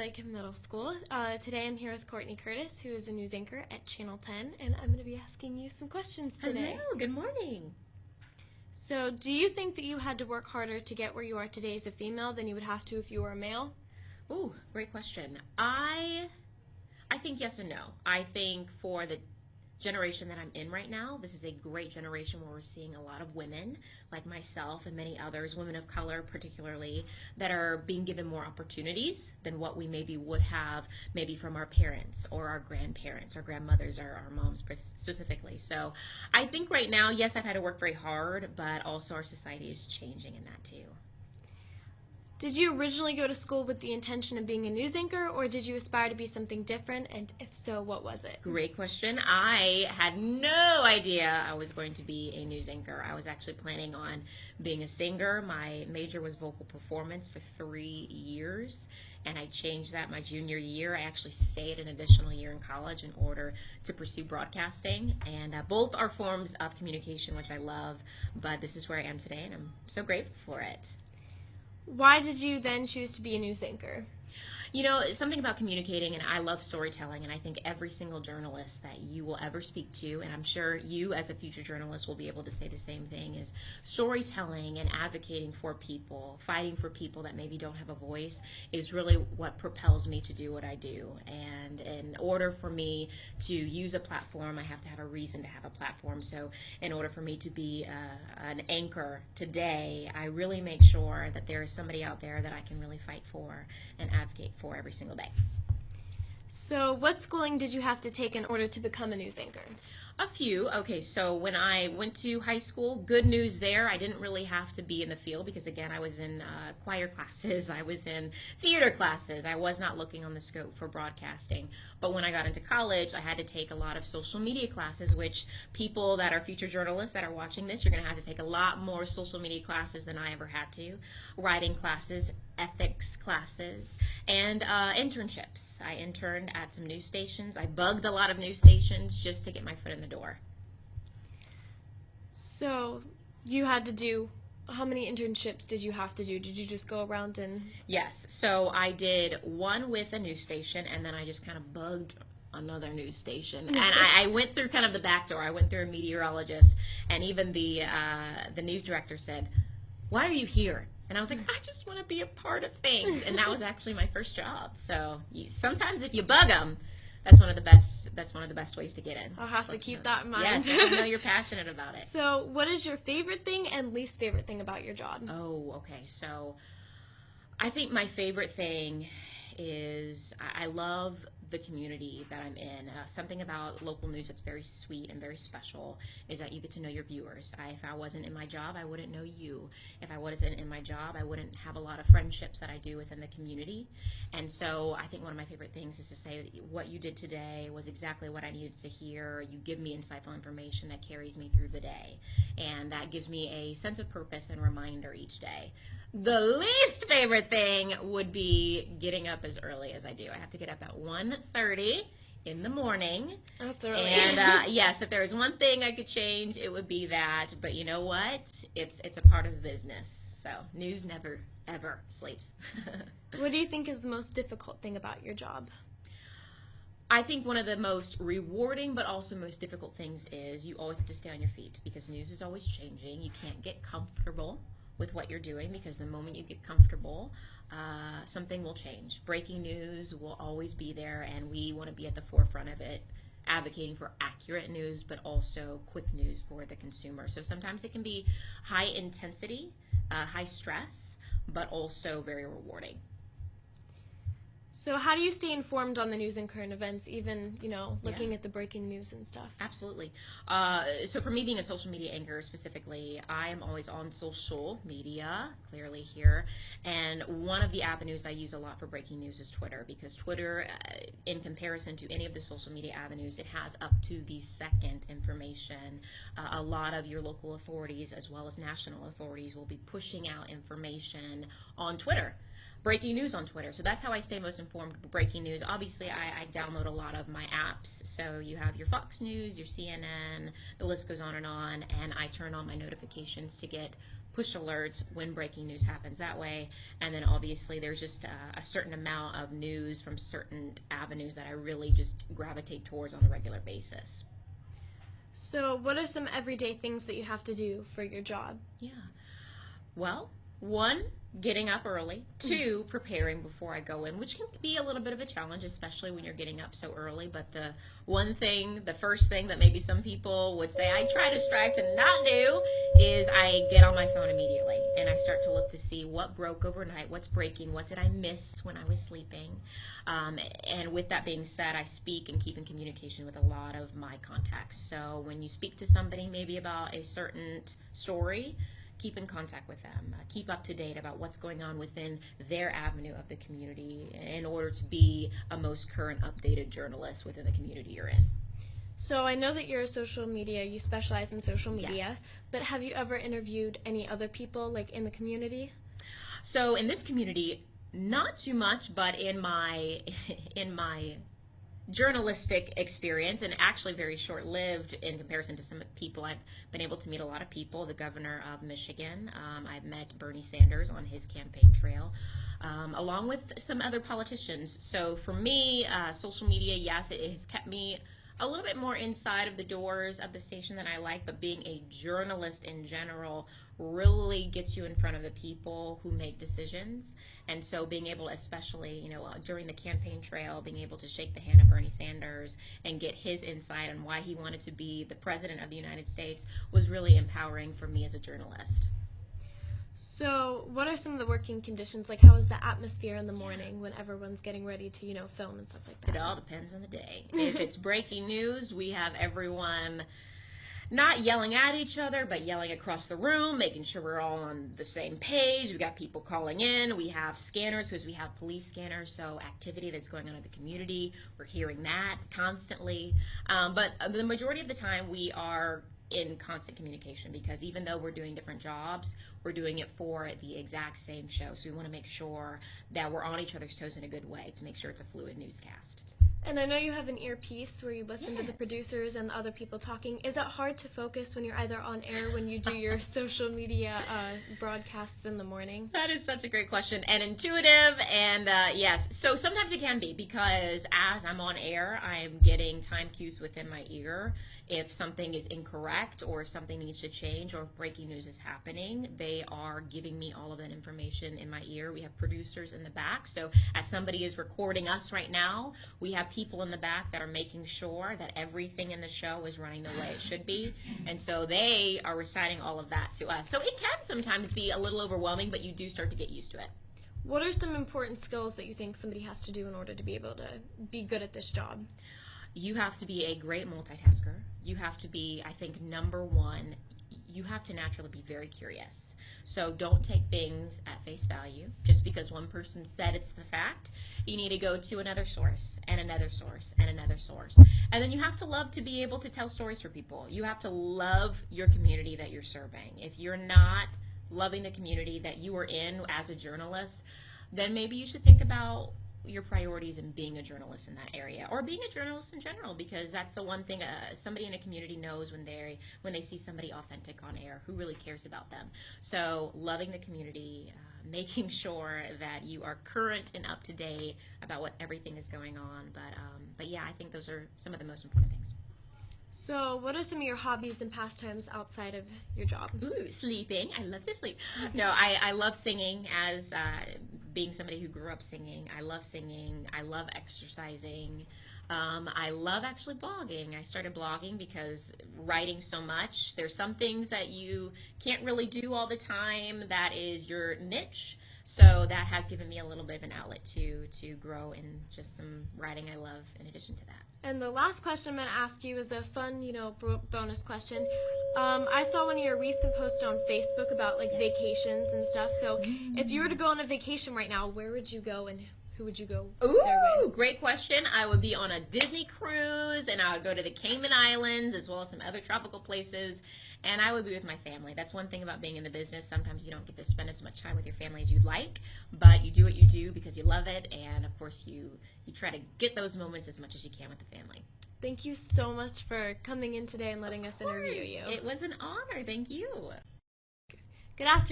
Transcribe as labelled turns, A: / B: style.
A: like middle school. Today I'm here with Courtney Curtis, who is a news anchor at Channel 10, and I'm going to be asking you some questions today.
B: Hello, good morning.
A: So, do you think that you had to work harder to get where you are today as a female than you would have to if you were a male?
B: Ooh, great question. I think yes and no. I think for the generation that I'm in right now, this is a great generation where we're seeing a lot of women like myself and many others, women of color particularly, that are being given more opportunities than what we maybe would have maybe from our parents or our grandparents, our grandmothers, or our moms specifically. So I think right now, yes, I've had to work very hard, but also our society is changing in that too.
A: Did you originally go to school with the intention of being a news anchor, or did you aspire to be something different, and if so, what was it?
B: Great question. I had no idea I was going to be a news anchor. I was actually planning on being a singer. My major was vocal performance for 3 years, and I changed that my junior year. I actually stayed an additional year in college in order to pursue broadcasting, and both are forms of communication, which I love, but this is where I am today, and I'm so grateful for it.
A: Why did you then choose to be a news anchor?
B: You know, it's something about communicating, and I love storytelling, and I think every single journalist that you will ever speak to, and I'm sure you as a future journalist will be able to say the same thing, is storytelling and advocating for people, fighting for people that maybe don't have a voice is really what propels me to do what I do. And in order for me to use a platform, I have to have a reason to have a platform. So in order for me to be an anchor today, I really make sure that there is somebody out there that I can really fight for and advocate for every single day.
A: So, what schooling did you have to take in order to become a news anchor?
B: A few. Okay, so when I went to high school, good news there. I didn't really have to be in the field because, again, I was in choir classes. I was in theater classes. I was not looking on the scope for broadcasting. But when I got into college, I had to take a lot of social media classes, which people that are future journalists that are watching this, you're going to have to take a lot more social media classes than I ever had to. Writing classes, ethics classes, and internships. I interned at some news stations. I bugged a lot of news stations just to get my foot in the door.
A: So, you had to do, how many internships did you have to do? Did you just go around and...
B: Yes, so I did one with a news station, and then I just kind of bugged another news station, and I went through kind of the back door. I went through a meteorologist, and even the news director said, "Why are you here?" And I was like, "I just want to be a part of things." And that was actually my first job. So sometimes if you bug them, that's one of the best ways to get in.
A: I'll have to keep that in mind.
B: Yes, I know you're passionate about it.
A: So, what is your favorite thing and least favorite thing about your job?
B: Oh, okay. So I think my favorite thing is I love the community that I'm in. Something about local news that's very sweet and very special is that you get to know your viewers. If I wasn't in my job, I wouldn't know you. If I wasn't in my job, I wouldn't have a lot of friendships that I do within the community. And so I think one of my favorite things is to say that what you did today was exactly what I needed to hear. You give me insightful information that carries me through the day. And that gives me a sense of purpose and reminder each day. The least favorite thing would be getting up as early as I do. I have to get up at 1:30 in the morning.
A: That's early.
B: And yes, if there was one thing I could change, it would be that. But you know what? It's a part of the business. So news never, ever sleeps.
A: What do you think is the most difficult thing about your job?
B: I think one of the most rewarding but also most difficult things is you always have to stay on your feet because news is always changing. You can't get comfortable with what you're doing because the moment you get comfortable, something will change. Breaking news will always be there, and we want to be at the forefront of it, advocating for accurate news but also quick news for the consumer. So sometimes it can be high intensity, high stress, but also very rewarding.
A: So, how do you stay informed on the news and current events, even, looking at the breaking news and stuff?
B: Absolutely. So for me being a social media anchor specifically, I am always on social media, clearly here. And one of the avenues I use a lot for breaking news is Twitter, because Twitter, in comparison to any of the social media avenues, it has up to the second information. A lot of your local authorities as well as national authorities will be pushing out information on Twitter. Breaking news on Twitter. So that's how I stay most informed. Breaking news. Obviously, I download a lot of my apps. So you have your Fox News, your CNN, the list goes on, and I turn on my notifications to get push alerts when breaking news happens that way. And then obviously there's just a certain amount of news from certain avenues that I really just gravitate towards on a regular basis.
A: So, what are some everyday things that you have to do for your job?
B: Yeah. Well, one, getting up early. Two, preparing before I go in, which can be a little bit of a challenge, especially when you're getting up so early. But the first thing that maybe some people would say I try to strive to not do is I get on my phone immediately and I start to look to see what broke overnight, what's breaking, what did I miss when I was sleeping. And with that being said, I speak and keep in communication with a lot of my contacts. So when you speak to somebody maybe about a certain story, keep in contact with them, keep up to date about what's going on within their avenue of the community in order to be a most current updated journalist within the community you're in.
A: So, I know that you're a social media, you specialize in social media,
B: Yes.
A: but have you ever interviewed any other people, like, in the community?
B: So in this community, not too much, but in my in my journalistic experience, and actually very short-lived in comparison to some people. I've been able to meet a lot of people. The governor of Michigan, I've met Bernie Sanders on his campaign trail, along with some other politicians. So for me, social media, yes, it has kept me a little bit more inside of the doors of the station than I like, but being a journalist in general really gets you in front of the people who make decisions. And so being able, especially, during the campaign trail, being able to shake the hand of Bernie Sanders and get his insight on why he wanted to be the president of the United States was really empowering for me as a journalist.
A: So, what are some of the working conditions? Like, how is the atmosphere in the morning when everyone's getting ready to, film and stuff like that?
B: It all depends on the day. If it's breaking news, we have everyone not yelling at each other, but yelling across the room, making sure we're all on the same page. We got people calling in. We have scanners because we have police scanners, so activity that's going on in the community, we're hearing that constantly. But the majority of the time, we are in constant communication because even though we're doing different jobs, we're doing it for the exact same show. So we want to make sure that we're on each other's toes in a good way to make sure it's a fluid newscast.
A: And I know you have an earpiece where you listen to the producers and the other people talking. Is that hard to focus when you're either on air when you do your social media broadcasts in the morning?
B: That is such a great question and intuitive, and yes. So sometimes it can be because as I'm on air, I'm getting time cues within my ear. If something is incorrect or if something needs to change or if breaking news is happening, they are giving me all of that information in my ear. We have producers in the back. So as somebody is recording us right now, we have people in the back that are making sure that everything in the show is running the way it should be. And so they are reciting all of that to us. So it can sometimes be a little overwhelming, but you do start to get used to it.
A: What are some important skills that you think somebody has to do in order to be able to be good at this job?
B: You have to be a great multitasker. You have to be, I think, number one, you have to naturally be very curious. So don't take things at face value. Just because one person said it's the fact, you need to go to another source and another source and another source. And then you have to love to be able to tell stories for people. You have to love your community that you're serving. If you're not loving the community that you are in as a journalist, then maybe you should think about your priorities in being a journalist in that area or being a journalist in general, because that's the one thing somebody in a community knows when they see somebody authentic on air who really cares about them. So loving the community, making sure that you are current and up to date about what everything is going on. But yeah, I think those are some of the most important things.
A: So, what are some of your hobbies and pastimes outside of your job?
B: Ooh, sleeping. I love to sleep. No, I love singing as being somebody who grew up singing. I love singing. I love exercising. I love actually blogging. I started blogging because writing so much, there's some things that you can't really do all the time that is your niche. So that has given me a little bit of an outlet to grow in just some writing I love in addition to that.
A: And the last question I'm going to ask you is a fun, bonus question. I saw one of your recent posts on Facebook about like vacations and stuff. So if you were to go on a vacation right now, where would you go and who would you go there
B: Ooh,
A: with?
B: great question. I would be on a Disney cruise and I would go to the Cayman Islands as well as some other tropical places. And I would be with my family. That's one thing about being in the business. Sometimes you don't get to spend as much time with your family as you'd like, but you do what you do because you love it. And of course, you try to get those moments as much as you can with the family.
A: Thank you so much for coming in today and letting us interview you.
B: It was an honor. Thank you.
A: Good afternoon.